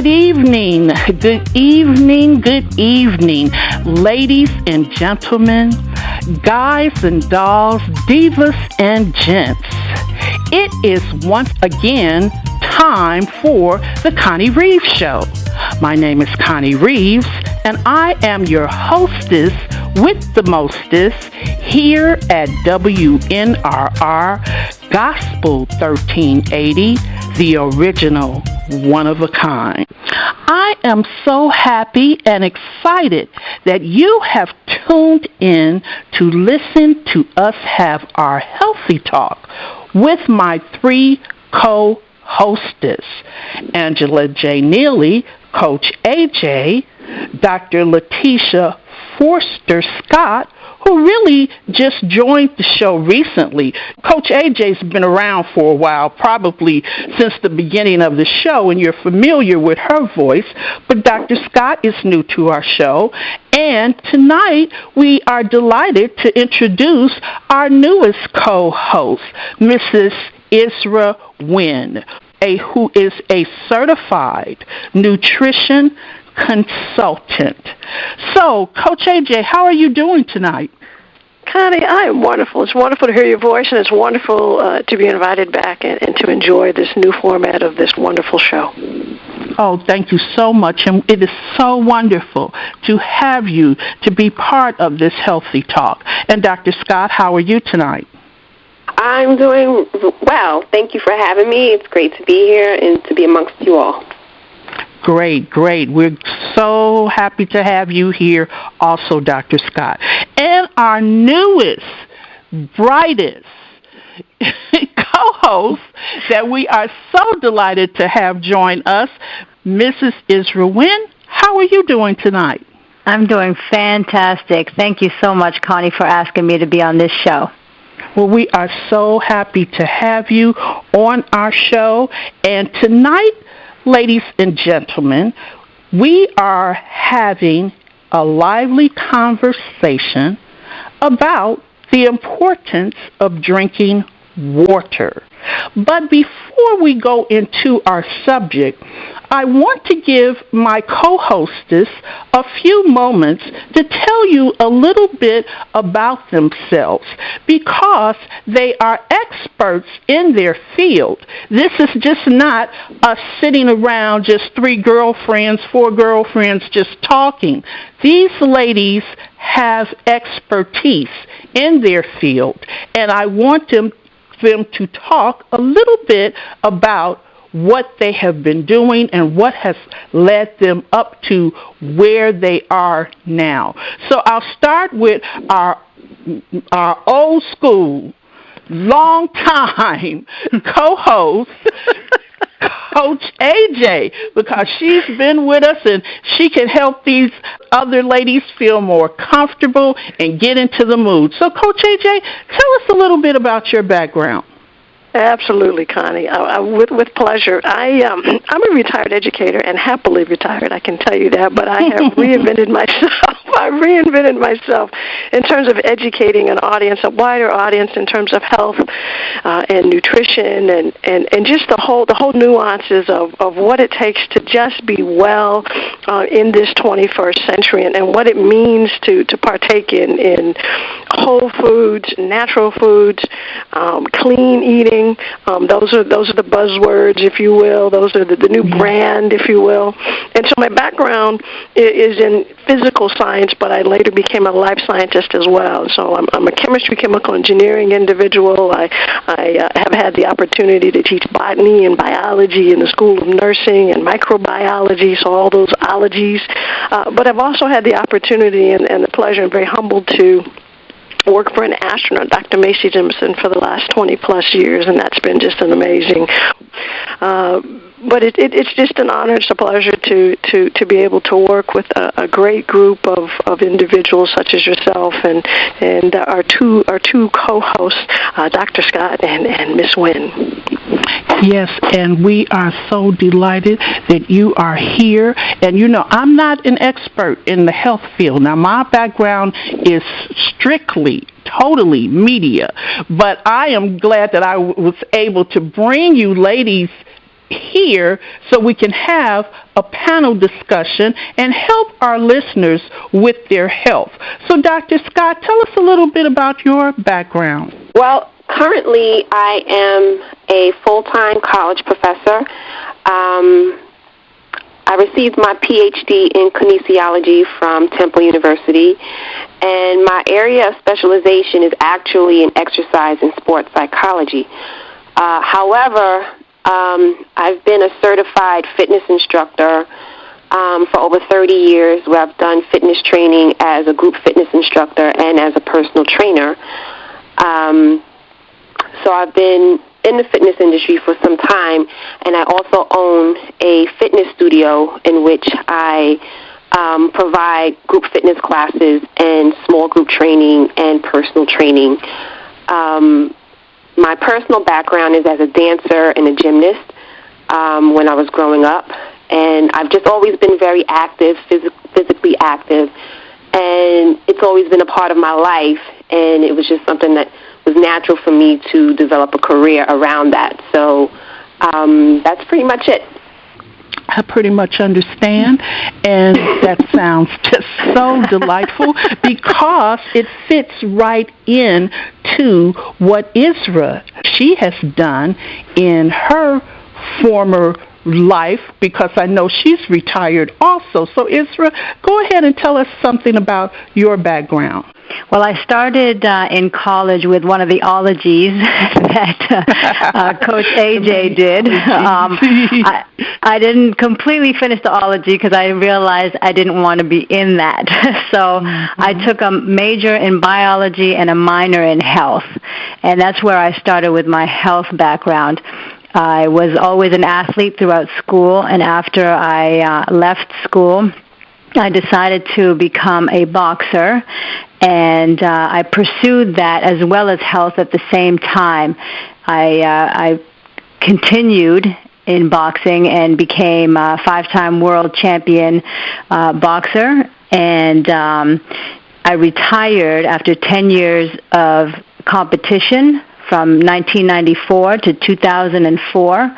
Good evening, good evening, good evening, ladies and gentlemen, guys and dolls, divas and gents. It is once again time for the Connie Reeves Show. My name is Connie Reeves, and I am your hostess with the mostest here at WNRR Gospel 1380, the original, one of a kind. I am so happy and excited that you have tuned in to listen to us have our healthy talk with my three co-hostess, Angela J. Neely, Coach AJ, Dr. Letitia Forster Scott, who really just joined the show recently. Coach AJ's been around for a while, probably since the beginning of the show, and you're familiar with her voice, but Dr. Scott is new to our show. And tonight, we are delighted to introduce our newest co-host, Mrs. Isra Wynn, who is a certified nutrition consultant. So, Coach AJ, how are you doing tonight? Connie, I am wonderful. It's wonderful to hear your voice, and it's wonderful to be invited back and to enjoy this new format of this wonderful show. Oh, thank you so much, and it is so wonderful to have you to be part of this healthy talk. And Dr. Scott, how are you tonight? I'm doing well. Thank you for having me. It's great to be here and to be amongst you all. Great, great. We're so happy to have you here also, Dr. Scott. And our newest, brightest co-host that we are so delighted to have join us, Mrs. Isra Wynn. How are you doing tonight? I'm doing fantastic. Thank you so much, Connie, for asking me to be on this show. Well, we are so happy to have you on our show. And tonight, ladies and gentlemen, we are having a lively conversation about the importance of drinking water. But before we go into our subject, I want to give my co-hostess a few moments to tell you a little bit about themselves because they are experts in their field. This is just not us sitting around, just three girlfriends, four girlfriends just talking. These ladies have expertise in their field, and I want them to talk a little bit about what they have been doing and what has led them up to where they are now. So I'll start with our old school, long time co-host, Coach AJ, because she's been with us and she can help these other ladies feel more comfortable and get into the mood. So, Coach AJ, tell us a little bit about your background. Absolutely, Connie. With pleasure. I'm a retired educator and happily retired, I can tell you that, but I have reinvented myself. I reinvented myself in terms of educating an audience, a wider audience in terms of health and nutrition and just the whole nuances of what it takes to just be well in this 21st century and what it means to partake in whole foods, natural foods, clean eating. Those are the buzzwords, if you will. Those are the new brand, if you will. And so my background is in physical science, but I later became a life scientist as well. So I'm a chemistry, chemical engineering individual. I have had the opportunity to teach botany and biology in the School of Nursing and microbiology, so all those ologies. But I've also had the opportunity and the pleasure and very humbled to work for an astronaut, Dr. Macy Jemison, for the last 20-plus years, and that's been just an amazing. But it's just an honor, it's a pleasure to be able to work with a great group of individuals such as yourself and our two co-hosts, Dr. Scott and Miss Wynn. Yes, and we are so delighted that you are here. And, you know, I'm not an expert in the health field. Now, my background is strictly, totally media. But I am glad that I was able to bring you ladies here so we can have a panel discussion and help our listeners with their health. So, Dr. Scott, tell us a little bit about your background. Well, currently I am a full-time college professor. I received my PhD in kinesiology from Temple University, and my area of specialization is actually in exercise and sports psychology. However, I've been a certified fitness instructor for over 30 years, where I've done fitness training as a group fitness instructor and as a personal trainer. So I've been in the fitness industry for some time, and I also own a fitness studio in which I provide group fitness classes and small group training and personal training. My personal background is as a dancer and a gymnast when I was growing up, and I've just always been very active, physically active, and it's always been a part of my life, and it was just something that was natural for me to develop a career around that. So that's pretty much it. I pretty much understand, and that sounds just so delightful because it fits right in to what Isra, she has done in her former life, because I know she's retired also. So Isra, go ahead and tell us something about your background. Well, I started in college with one of the ologies that Coach AJ did. I didn't completely finish the ology because I realized I didn't want to be in that. So I took a major in biology and a minor in health, and that's where I started with my health background. I was always an athlete throughout school, and after I left school, I decided to become a boxer, and I pursued that as well as health at the same time. I continued in boxing and became a 5-time world champion boxer, and I retired after 10 years of competition from 1994 to 2004,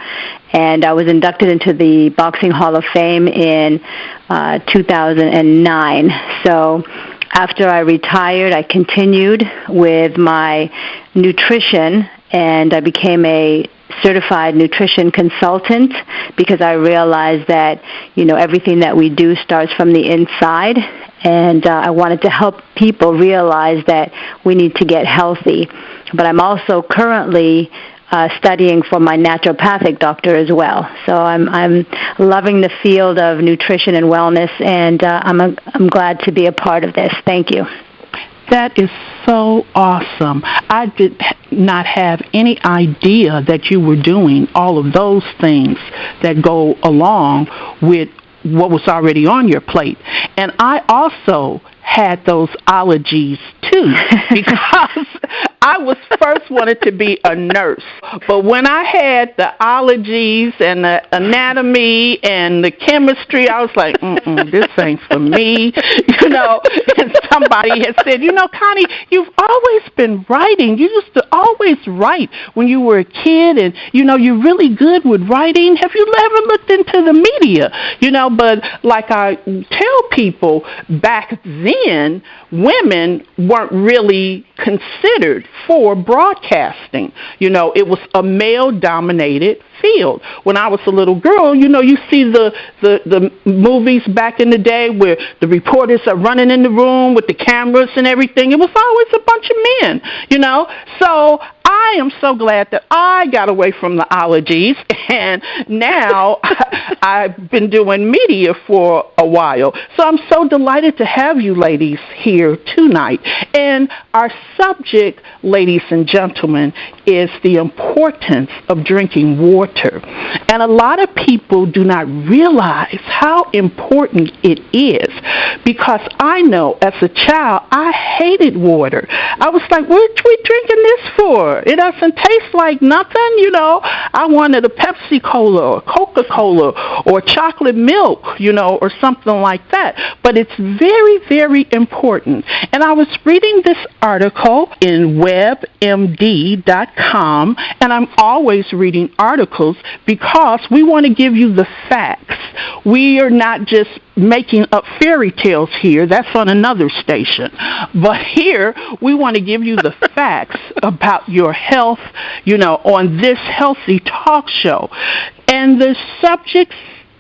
and I was inducted into the Boxing Hall of Fame in 2009. So after I retired, I continued with my nutrition, and I became a certified nutrition consultant because I realized that, everything that we do starts from the inside, and I wanted to help people realize that we need to get healthy. But I'm also currently studying for my naturopathic doctor as well. So I'm loving the field of nutrition and wellness, and I'm glad to be a part of this. Thank you. That is so awesome. I did not have any idea that you were doing all of those things that go along with what was already on your plate. And I also had those allergies too, because I was first wanted to be a nurse. But when I had the allergies and the anatomy and the chemistry, I was like, this ain't for me. And somebody had said, Connie, you've always been writing. You used to always write when you were a kid, and, you're really good with writing. Have you ever looked into the media? But like I tell people, back then, women weren't really considered for broadcasting. It was a male-dominated field. When I was a little girl, you see the movies back in the day where the reporters are running in the room with the cameras and everything. It was always a bunch of men, So I am so glad that I got away from the allergies, and now I've been doing media for a while. So I'm so delighted to have you ladies here tonight. And our subject, ladies and gentlemen, is the importance of drinking water. And a lot of people do not realize how important it is, because I know as a child, I hated water. I was like, what are we drinking this for? It doesn't taste like nothing, I wanted a Pepsi Cola or Coca-Cola or chocolate milk, or something like that. But it's very, very important. And I was reading this article in webmd.com, humidity.com, and I'm always reading articles because we want to give you the facts. We are not just making up fairy tales here. That's on another station. But here, we want to give you the facts about your health, on this Healthy Talk Show. And the subject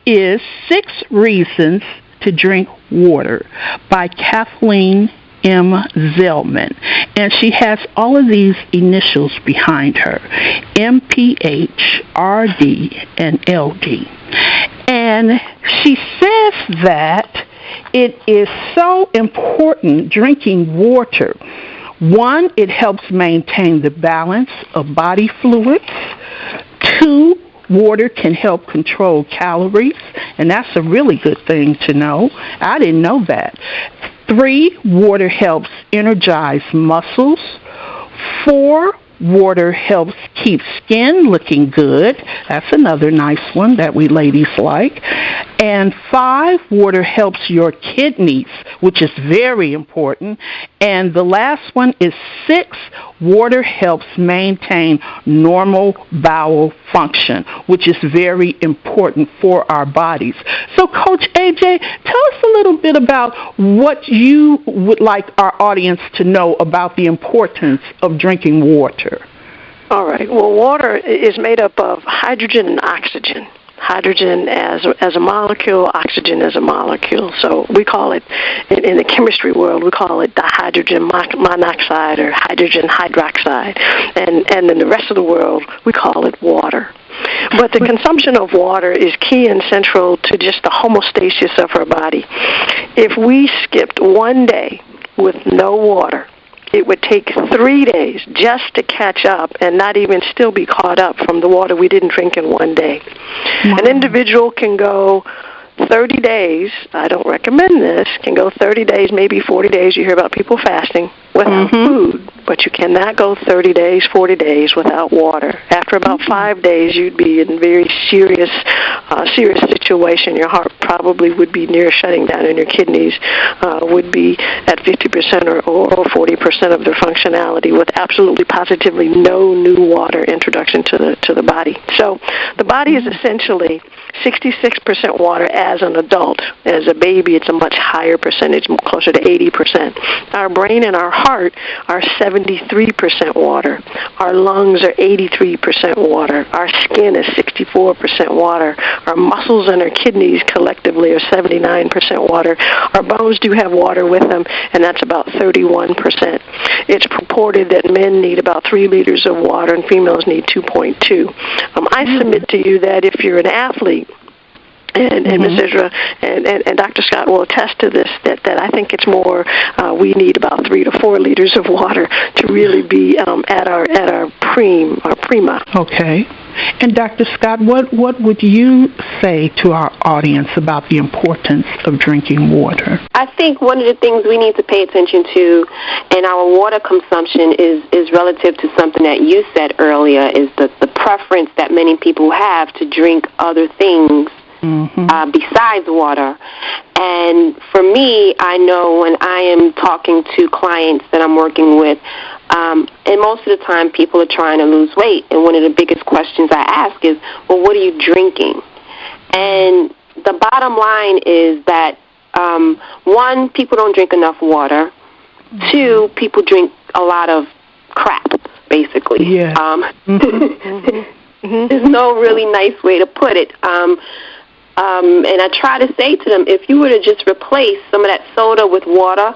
is 6 Reasons to Drink Water by Kathleen M. Zellman. And she has all of these initials behind her, MPH, RD, and LD. And she says that it is so important drinking water. 1, it helps maintain the balance of body fluids. 2, water can help control calories, and that's a really good thing to know. I didn't know that. 3, water helps energize muscles. 4, water helps keep skin looking good. That's another nice one that we ladies like. And 5, water helps your kidneys, which is very important. And the last one is 6, water helps maintain normal bowel function, which is very important for our bodies. So, Coach AJ, tell us a little bit about what you would like our audience to know about the importance of drinking water. All right. Well, water is made up of hydrogen and oxygen. Hydrogen as a molecule, oxygen as a molecule. So we call it, in the chemistry world, we call it dihydrogen monoxide or hydrogen hydroxide. And in the rest of the world, we call it water. But the consumption of water is key and central to just the homeostasis of our body. If we skipped one day with no water, it would take 3 days just to catch up and not even still be caught up from the water we didn't drink in one day. Wow. An individual can go 30 days, I don't recommend this, can go 30 days, maybe 40 days. You hear about people fasting without food, but you cannot go 30 days, 40 days without water. After about 5 days, you'd be in a very serious situation. Your heart probably would be near shutting down, and your kidneys would be at 50% or 40% of their functionality, with absolutely positively no new water introduction to the body. So the body is essentially 66% water as an adult. As a baby, it's a much higher percentage, closer to 80%. Our brain and our heart are 73% water. Our lungs are 83% water. Our skin is 64% water. Our muscles and our kidneys collectively are 79% water. Our bones do have water with them, and that's about 31%. It's purported that men need about 3 liters of water and females need 2.2. I submit to you that if you're an athlete, and Ms. Isra and Dr. Scott will attest to this, that I think it's more, we need about 3 to 4 liters of water to really be at our prima. Okay. And Dr. Scott, what would you say to our audience about the importance of drinking water? I think one of the things we need to pay attention to in our water consumption is relative to something that you said earlier, is the preference that many people have to drink other things besides water. And for me, I know when I am talking to clients that I'm working with, and most of the time people are trying to lose weight, and one of the biggest questions I ask is, well, what are you drinking? And the bottom line is that, 1, people don't drink enough water. 2, people drink a lot of crap, basically. Yeah. There's no really nice way to put it. And I try to say to them, if you were to just replace some of that soda with water,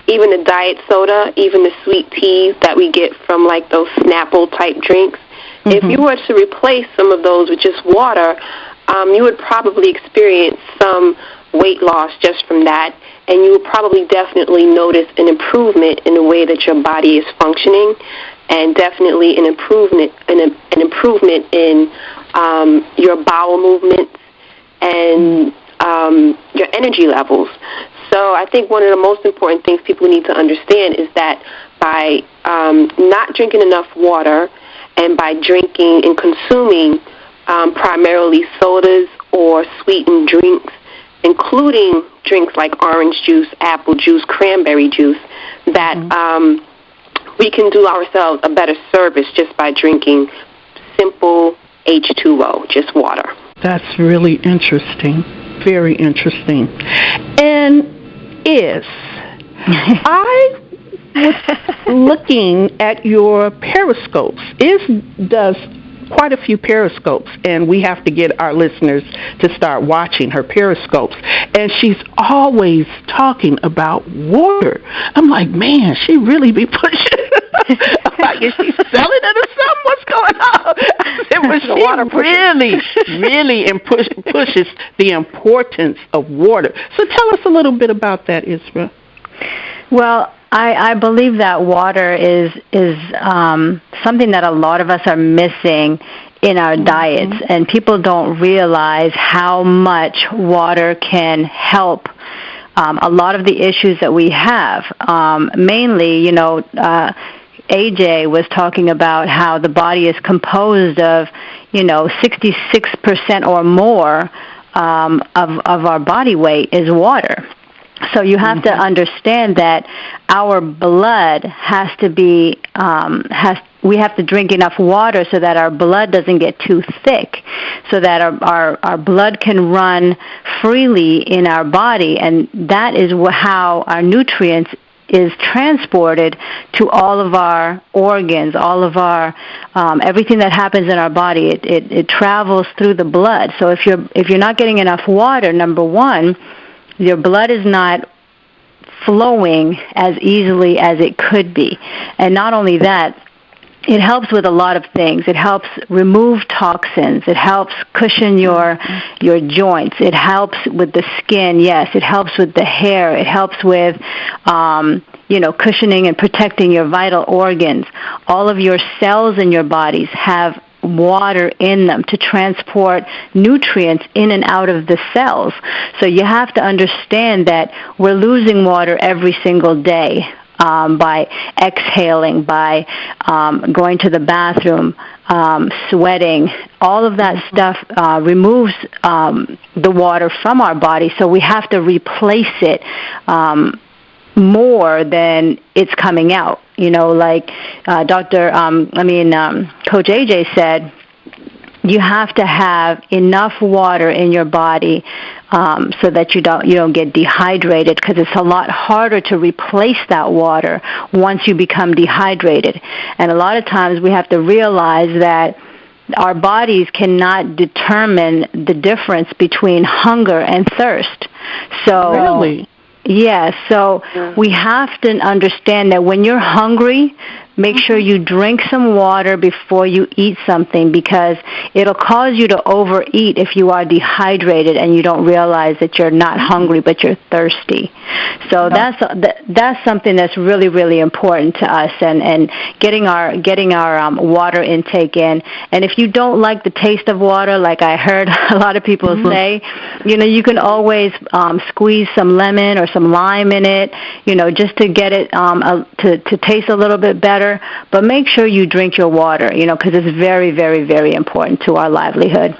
even the diet soda, even the sweet teas that we get from like those Snapple type drinks, if you were to replace some of those with just water, you would probably experience some weight loss just from that, and you would probably definitely notice an improvement in the way that your body is functioning, and definitely an improvement in your bowel movements and your energy levels. So I think one of the most important things people need to understand is that by not drinking enough water and by drinking and consuming primarily sodas or sweetened drinks, including drinks like orange juice, apple juice, cranberry juice, that we can do ourselves a better service just by drinking simple H2O, just water. That's really interesting. Very interesting. And I was looking at your periscopes. Does quite a few periscopes, and we have to get our listeners to start watching her periscopes. And she's always talking about water. I'm like, man, she really be pushing. I'm like, is she selling it or something? What's going on? I said, well, she really pushes the importance of water. So tell us a little bit about that, Isra. Well, I believe that water is something that a lot of us are missing in our diets, and people don't realize how much water can help a lot of the issues that we have. Mainly, AJ was talking about how the body is composed of, 66% or more of our body weight is water. So you have to understand that our blood has to be we have to drink enough water so that our blood doesn't get too thick, so that our blood can run freely in our body, and that is how our nutrients is transported to all of our organs, all of our everything that happens in our body. It travels through the blood. So if you're not getting enough water, number one, your blood is not flowing as easily as it could be. And not only that, it helps with a lot of things. It helps remove toxins. It helps cushion your joints. It helps with the skin, yes. It helps with the hair. It helps with, cushioning and protecting your vital organs. All of your cells in your bodies have water in them to transport nutrients in and out of the cells. So you have to understand that we're losing water every single day by exhaling, by going to the bathroom, sweating. All of that stuff removes the water from our body, so we have to replace it more than it's coming out. Like Coach AJ said, you have to have enough water in your body so that you don't get dehydrated, because it's a lot harder to replace that water once you become dehydrated. And a lot of times we have to realize that our bodies cannot determine the difference between hunger and thirst. So really? Yes, so we have to understand that when you're hungry, make sure you drink some water before you eat something, because it'll cause you to overeat if you are dehydrated and you don't realize that you're not hungry but you're thirsty. So that's something that's really, really important to us, and getting our water intake in. And if you don't like the taste of water, like I heard a lot of people say, you can always squeeze some lemon or some lime in it, just to get it to taste a little bit better. But make sure you drink your water, because it's very, very, very important to our livelihood.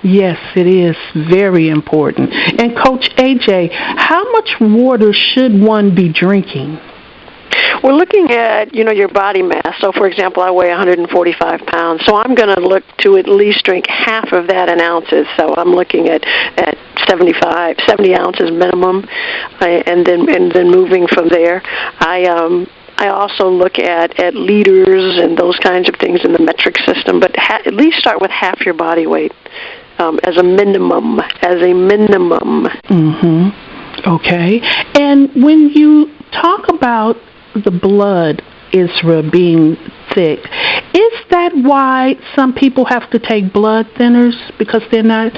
Yes, it is very important. And Coach AJ, how much water should one be drinking? We're looking at, your body mass. So, for example, I weigh 145 pounds. So I'm going to look to at least drink half of that in ounces. So I'm looking at 70 ounces minimum, and then moving from there. I also look at liters and those kinds of things in the metric system, but at least start with half your body weight as a minimum. Mm-hmm. Okay. And when you talk about the blood, Isra, being thick, is that why some people have to take blood thinners, because they're not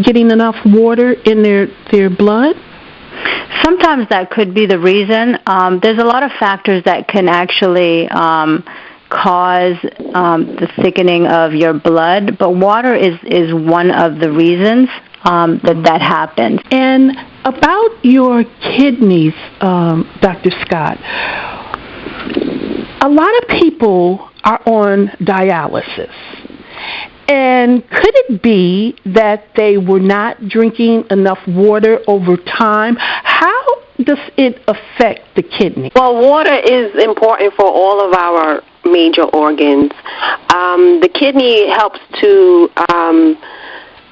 getting enough water in their blood? Sometimes that could be the reason. There's a lot of factors that can actually cause the thickening of your blood, but water is one of the reasons that happens. And about your kidneys, Dr. Scott, a lot of people are on dialysis. And could it be that they were not drinking enough water over time? How does it affect the kidney? Well, water is important for all of our major organs. The kidney helps to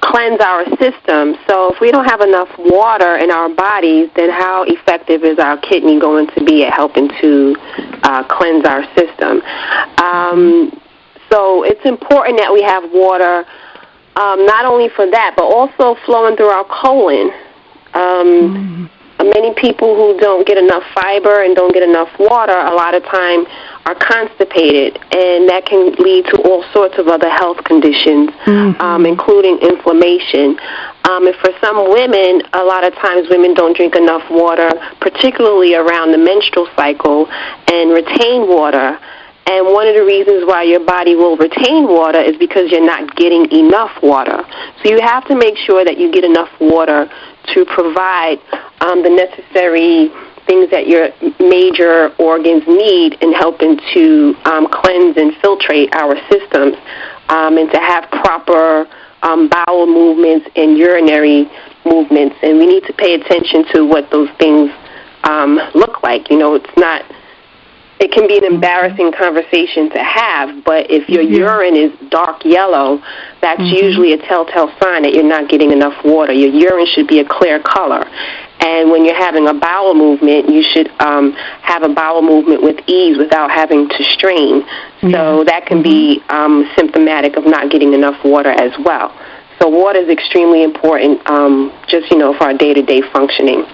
cleanse our system. So if we don't have enough water in our bodies, then how effective is our kidney going to be at helping to cleanse our system? So it's important that we have water, not only for that, but also flowing through our colon. Many people who don't get enough fiber and don't get enough water a lot of time are constipated, and that can lead to all sorts of other health conditions, including inflammation. And for some women, a lot of times women don't drink enough water, particularly around the menstrual cycle, and retain water. And one of the reasons why your body will retain water is because you're not getting enough water. So you have to make sure that you get enough water to provide the necessary things that your major organs need in helping to cleanse and filtrate our systems, and to have proper bowel movements and urinary movements. And we need to pay attention to what those things look like. You know, it can be an embarrassing conversation to have, but if your urine is dark yellow, that's usually a telltale sign that you're not getting enough water. Your urine should be a clear color. And when you're having a bowel movement, you should have a bowel movement with ease without having to strain. So that can be symptomatic of not getting enough water as well. So water is extremely important, for our day-to-day functioning.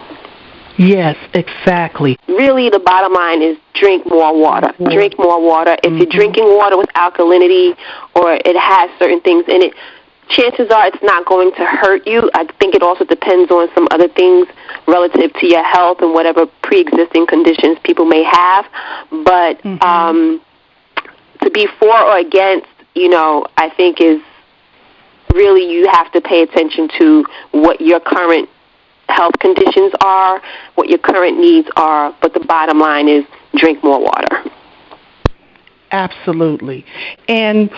Yes, exactly. Really, the bottom line is drink more water. Drink more water. If you're drinking water with alkalinity or it has certain things in it, chances are it's not going to hurt you. I think it also depends on some other things relative to your health and whatever pre-existing conditions people may have. But to be for or against, I think is really you have to pay attention to what your current health conditions are, what your current needs are, but the bottom line is drink more water. Absolutely. And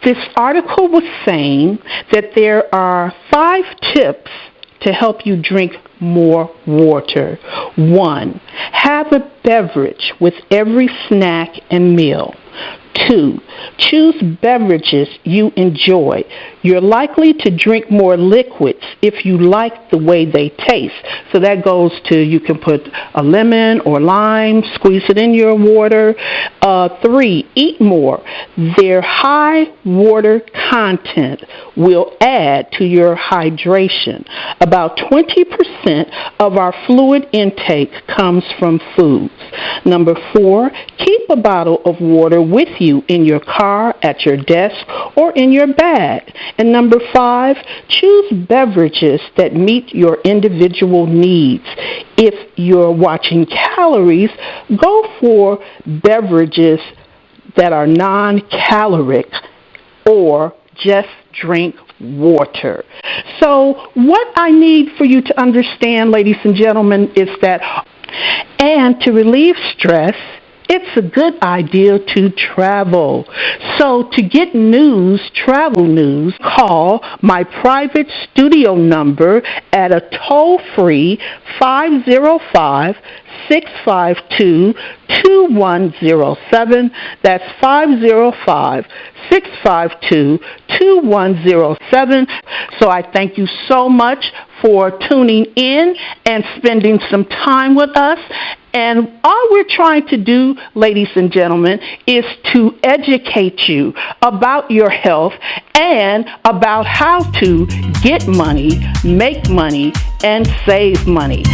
this article was saying that there are 5 tips to help you drink more water. 1, have a beverage with every snack and meal. 2, choose beverages you enjoy. You're likely to drink more liquids if you like the way they taste. So that goes to, you can put a lemon or lime, squeeze it in your water. 3, eat more. Their high water content will add to your hydration. About 20% of our fluid intake comes from foods. Number 4, keep a bottle of water with you in your car, at your desk, or in your bag. And number 5, choose beverages that meet your individual needs. If you're watching calories, go for beverages that are non-caloric, or just drink water. So what I need for you to understand, ladies and gentlemen, is that, and to relieve stress, it's a good idea to travel. So to get news, travel news, call my private studio number at a toll-free 505-652-2107. That's 505-652-2107. So I thank you so much for tuning in and spending some time with us. And all we're trying to do, ladies and gentlemen, is to educate you about your health and about how to get money, make money, and save money.